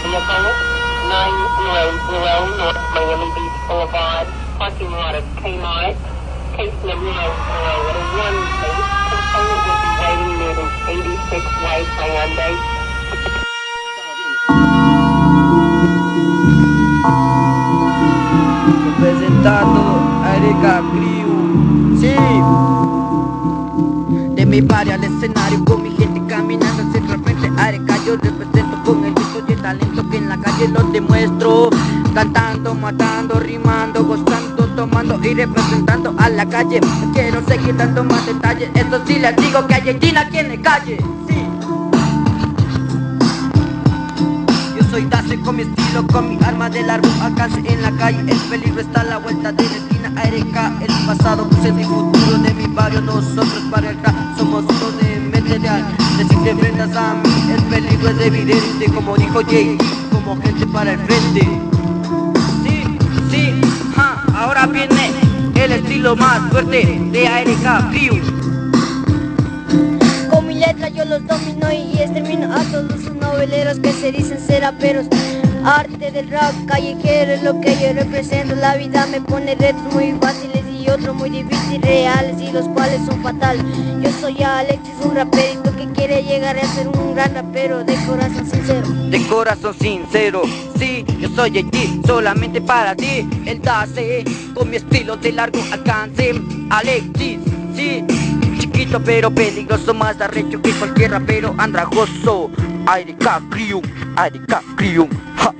vehicle, 910 North Miami Beach Boulevard, parking lot of Kmart, case number 901 case. Component will be waiting near the 86 White Hyundai. Representando a Erika Crew, sí. De mi barrio al escenario con mi gente caminando hacia el frente a Erika yo represento con el disco y el talento que en la calle lo demuestro. Cantando, matando, rimando, gozando, tomando y representando a la calle. Quiero seguir dando más detalles, eso sí les digo que hay Argentina aquí en la calle, sí. Soy Dace con mi estilo, con mi arma de largo alcance en la calle. El peligro está a la vuelta de la esquina. ARK, el pasado, presente y futuro de mi barrio. Nosotros para el rap somos uno de mente real. De si te enfrentas a mí, el peligro es evidente. Como dijo Jay, como gente para el frente. Sí, sí, ahora viene el estilo más fuerte de ARK Crew. Con mi letra yo los domino y extermino a todos sus noveleros que se dicen ser raperos. Arte del rap callejero es lo que yo represento. La vida me pone retos muy fáciles y otros muy difíciles, reales y los cuales son fatales. Yo soy Alexis, un raperito que quiere llegar a ser un gran rapero de corazón sincero. De corazón sincero, sí, yo soy allí solamente para ti. El Dace, con mi estilo de largo alcance. Alexis, sí, chiquito pero peligroso, más arrecho que cualquier rapero andrajoso. ARK Crew, ARK Crew, ja.